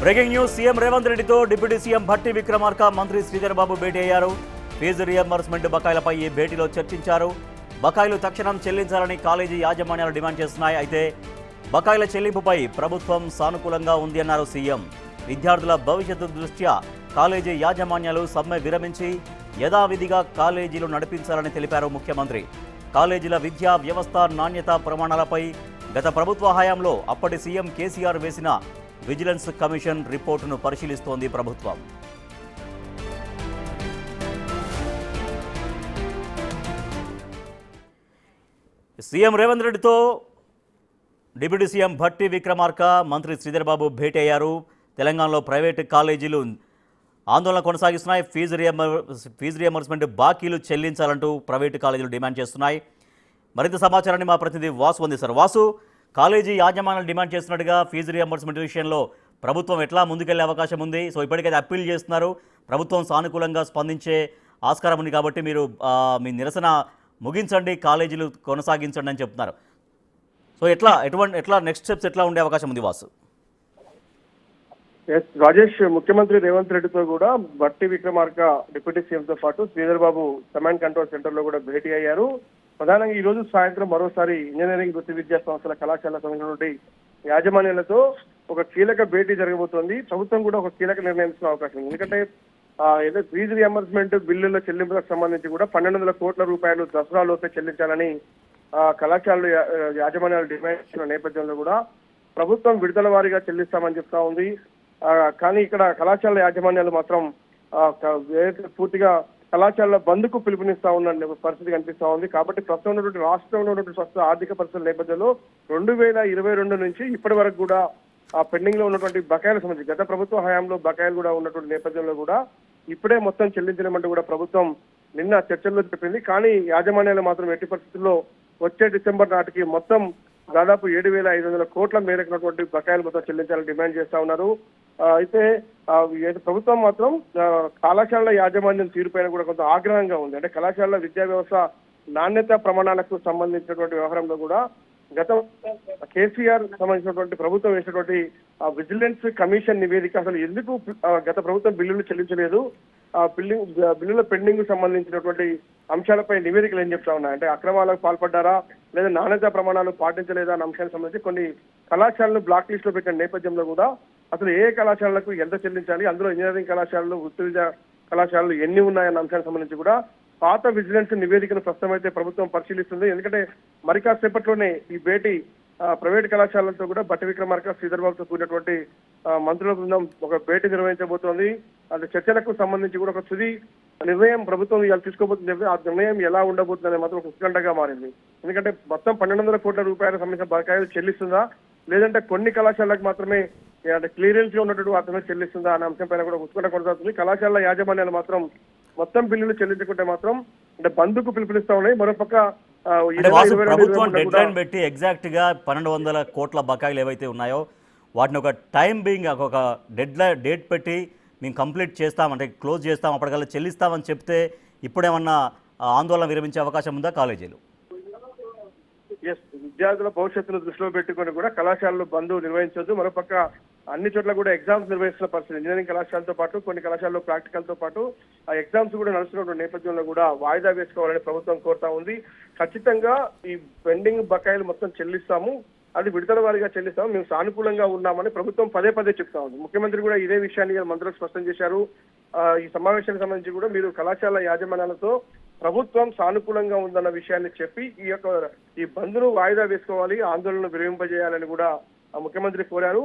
Breaking news. CM Revanth రెడ్డితో deputy CM Bhatti Vikramarka, మంత్రి శ్రీధర్ బాబు భేటీ అయ్యారు. ఫీజు రియంబర్స్మెంట్ బకాయిలపై ఈ భేటీలో చర్చించారు. బకాయిలు తక్షణం చెల్లించాలని కాలేజీ యాజమాన్యాలు డిమాండ్ చేస్తున్నాయి. అయితే బకాయిల చెల్లింపుపై ప్రభుత్వం సానుకూలంగా ఉంది అన్నారు సీఎం. విద్యార్థుల భవిష్యత్తు దృష్ట్యా కాలేజీ యాజమాన్యాలు సమ్మె విరమించి యథావిధిగా కాలేజీలు నడిపించాలని తెలిపారు ముఖ్యమంత్రి. కాలేజీల విద్యా వ్యవస్థ నాణ్యతా ప్రమాణాలపై గత ప్రభుత్వ హయాంలో అప్పటి సీఎం కేసీఆర్ వేసిన విజిలెన్స్ కమిషన్ రిపోర్టును పరిశీలిస్తోంది ప్రభుత్వం. సీఎం రేవంత్ రెడ్డితో డిప్యూటీ సీఎం భట్టి విక్రమార్క, మంత్రి శ్రీధర్ బాబు భేటీ అయ్యారు. తెలంగాణలో ప్రైవేటు కాలేజీలు ఆందోళన కొనసాగిస్తున్నాయి. ఫీజు రియంబర్స్మెంట్ బాకీలు చెల్లించాలంటూ ప్రైవేటు కాలేజీలు డిమాండ్ చేస్తున్నాయి. మరింత సమాచారాన్ని మా ప్రతినిధి వాసు అందిస్తారు. వాసు, కాలేజీ యాజమాన్యాలు డిమాండ్ చేస్తున్నట్టుగా ఫీజు రియంబర్స్మెంట్ విషయంలో ప్రభుత్వం ఎట్లా ముందుకెళ్లే అవకాశం ఉంది? సో ఇప్పటికైతే అప్పీల్ చేస్తున్నారు, ప్రభుత్వం సానుకూలంగా స్పందించే ఆస్కారం ఉంది కాబట్టి మీరు మీ నిరసన ముగించండి, కాలేజీలు కొనసాగించండి అని చెప్తున్నారు. సో ఎట్లా నెక్స్ట్ స్టెప్స్ ఎట్లా ఉండే అవకాశం ఉంది వాసు? రాజేష్, ముఖ్యమంత్రి రేవంత్ రెడ్డితో కూడా భట్టి విక్రమార్క డిప్యూటీ సీఎంతో పాటు Sridhar Babu command control centre లో కూడా భేటీ అయ్యారు. ప్రధానంగా ఈ రోజు సాయంత్రం మరోసారి ఇంజనీరింగ్ వృత్తి విద్యా సంస్థల కళాశాల సంఘం నుండి యాజమాన్యాలతో ఒక కీలక భేటీ జరగబోతోంది. ప్రభుత్వం కూడా ఒక కీలక నిర్ణయం తీసుకునే అవకాశం ఉంది. ఎందుకంటే ఏదో ఫీజు రియంబర్స్మెంట్ బిల్లుల చెల్లింపులకు సంబంధించి కూడా 1200 కోట్ల రూపాయలు దసరా లోపే చెల్లించాలని కళాశాలలు యాజమాన్యాలు డిమాండ్ చేసిన నేపథ్యంలో కూడా ప్రభుత్వం విడుదల వారీగా చెల్లిస్తామని చెప్తా ఉంది. కానీ ఇక్కడ కళాశాల యాజమాన్యాలు మాత్రం పూర్తిగా కళాశాలల బంద్కు పిలుపునిస్తా ఉన్న పరిస్థితి కనిపిస్తా ఉంది. కాబట్టి ప్రస్తుతం ఉన్నటువంటి రాష్ట్రంలో ఉన్నటువంటి ప్రస్తుత ఆర్థిక పరిస్థితుల నేపథ్యంలో 2022 నుంచి ఇప్పటి వరకు కూడా పెండింగ్ లో ఉన్నటువంటి బకాయిల సంబంధించి గత ప్రభుత్వ హయాంలో బకాయిలు కూడా ఉన్నటువంటి నేపథ్యంలో కూడా ఇప్పుడే మొత్తం చెల్లించలేమంటూ కూడా ప్రభుత్వం నిన్న చర్చల్లో చెప్పింది. కానీ యాజమాన్యాలు మాత్రం ఎట్టి పరిస్థితుల్లో వచ్చే డిసెంబర్ నాటికి మొత్తం దాదాపు 7,500 కోట్ల మేరకున్నటువంటి బకాయిలు మొత్తం చెల్లించాలని డిమాండ్ చేస్తా ఉన్నారు. అయితే ప్రభుత్వం మాత్రం కళాశాలల యాజమాన్యం తీరుపైన కూడా కొంత ఆగ్రహంగా ఉంది. అంటే కళాశాలల విద్యా వ్యవస్థ నాణ్యత ప్రమాణాలకు సంబంధించినటువంటి వ్యవహారంలో కూడా గత కేసీఆర్ సంబంధించినటువంటి ప్రభుత్వం వేసినటువంటి విజిలెన్స్ కమిషన్ నివేదిక అసలు ఎందుకు గత ప్రభుత్వం బిల్లులు చెల్లించలేదు, బిల్లుల పెండింగ్ సంబంధించినటువంటి అంశాలపై నివేదికలు ఏం చెప్తా ఉన్నాయి అంటే అక్రమాలకు పాల్పడ్డారా లేదా నాణ్యతా ప్రమాణాలు పాటించలేదా అన్న అంశానికి సంబంధించి కొన్ని కళాశాలను బ్లాక్ లిస్ట్ లో పెట్టిన నేపథ్యంలో కూడా అసలు ఏ కళాశాలలకు ఎంత చెల్లించాలి, అందులో ఇంజనీరింగ్ కళాశాలలు, వృత్తి విద్యా కళాశాలలు ఎన్ని ఉన్నాయన్న అంశానికి సంబంధించి కూడా పాత విజిలెన్స్ నివేదికను ప్రస్తుతం అయితే ప్రభుత్వం పరిశీలిస్తుంది. ఎందుకంటే మరి కాసేపట్లోనే ఈ భేటీ ప్రైవేట్ కళాశాలలతో కూడా భట్టి విక్రమార్క, శ్రీధర్ బాబుతో కూడినటువంటి మంత్రుల బృందం ఒక భేటీ నిర్వహించబోతోంది. అది చర్చలకు సంబంధించి కూడా ఒక తుది నిర్ణయం ప్రభుత్వం ఇవాళ తీసుకోబోతుంది. ఆ నిర్ణయం ఎలా ఉండబోతుందనే మాత్రం ఒక ఉత్కంఠగా మారింది. ఎందుకంటే మొత్తం 1200 కోట్ల రూపాయలకు సంబంధించిన బకాయిలు చెల్లిస్తుందా లేదంటే కొన్ని కళాశాలకు మాత్రమే క్లియరెన్స్ గా ఉన్నట్టు అతను చెల్లిస్తుందా అనే అంశం పైన కూడా ఉత్కంఠ కొనసాగుతుంది. కళాశాల యాజమాన్యాలు మాత్రం మొత్తం బిల్లులు చెల్లించుకుంటే మాత్రం అంటే బంద్కు పిలుపునిస్తా ఉన్నాయి. మరోపక్క ప్రభుత్వం డెడ్ లైన్ పెట్టి ఎగ్జాక్ట్ గా 1200 కోట్ల బకాయిలు ఏవైతే ఉన్నాయో వాటిని ఒక టైం బీయింగ్ ఒక డేట్ పెట్టి మేము కంప్లీట్ చేస్తాం అంటే క్లోజ్ చేస్తాం అప్పటికల్లా చెల్లిస్తామని చెప్తే ఇప్పుడేమన్నా ఆందోళన విరమించే అవకాశం ఉందా కాలేజీలు? విద్యార్థుల భవిష్యత్తును దృష్టిలో పెట్టుకుని కూడా కళాశాలలు బంద్ నిర్వహించొద్దు. మరోపక్క అన్ని చోట్ల కూడా ఎగ్జామ్స్ నిర్వహిస్తున్న పరిస్థితి ఇంజనీరింగ్ కళాశాలతో పాటు కొన్ని కళాశాలలో ప్రాక్టికల్ తో పాటు ఆ ఎగ్జామ్స్ కూడా నడుస్తున్న నేపథ్యంలో కూడా వాయిదా వేసుకోవాలని ప్రభుత్వం కోరుతా ఉంది. ఖచ్చితంగా ఈ పెండింగ్ బకాయిలు మొత్తం చెల్లిస్తాము, అది విడుదల వారీగా చెల్లిస్తాము, మేము సానుకూలంగా ఉన్నామని ప్రభుత్వం పదే చెప్తా ఉంది. ముఖ్యమంత్రి కూడా ఇదే విషయాన్ని మంత్రులకు స్పష్టం చేశారు. ఈ సమావేశానికి సంబంధించి కూడా మీరు కళాశాల యాజమాన్యాలతో ప్రభుత్వం సానుకూలంగా ఉందన్న విషయాన్ని చెప్పి ఈ బంద్ను వాయిదా వేసుకోవాలి, ఆందోళనను విరమింపజేయాలని కూడా ముఖ్యమంత్రి కోరారు.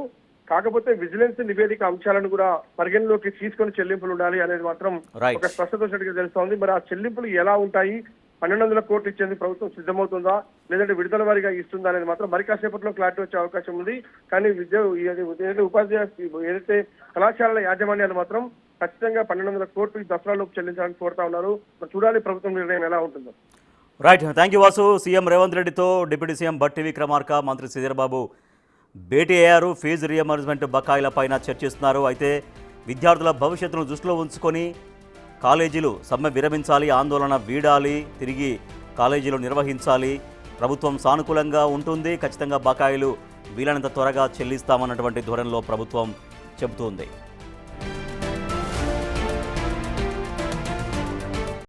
కాకపోతే విజిలెన్స్ నివేదిక అంశాలను కూడా పరిగణలోకి తీసుకొని చెల్లింపులు ఉండాలి అనేది మాత్రం ఒక స్పష్టత వచ్చినట్టుగా తెలుస్తోంది. మరి ఆ చెల్లింపులు ఎలా ఉంటాయి, 1200 కోట్లు ఇచ్చేందుకు ప్రభుత్వం సిద్ధమవుతుందా లేదంటే విడుదల వారీగా ఇస్తుందా అనేది మాత్రం మరి కాసేపట్లో క్లారిటీ వచ్చే అవకాశం ఉంది. కానీ ఏదైతే కళాశాలల యాజమాన్యాలు మాత్రం ఖచ్చితంగా 1200 కోట్లు దసరాలోపు చెల్లించాలని కోరుతా ఉన్నారు. చూడాలి ప్రభుత్వం నిర్ణయం ఎలా ఉంటుందో. Right, thank you Vasu. CM Revanth రెడ్డితో డిప్యూటీ సీఎం భట్టి విక్రమార్క, మంత్రి శ్రీధర్ బాబు భేటీ అయ్యారు. ఫీజు రియంబర్స్మెంట్ బకాయిల పైన చర్చిస్తున్నారు. అయితే విద్యార్థుల భవిష్యత్తును దృష్టిలో ఉంచుకొని కాలేజీలు సమ్మె విరమించాలి, ఆందోళన వీడాలి, తిరిగి కాలేజీలు నిర్వహించాలి, ప్రభుత్వం సానుకూలంగా ఉంటుంది, ఖచ్చితంగా బకాయిలు వీలైనంత త్వరగా చెల్లిస్తామన్నటువంటి ధోరణిలో ప్రభుత్వం చెబుతోంది.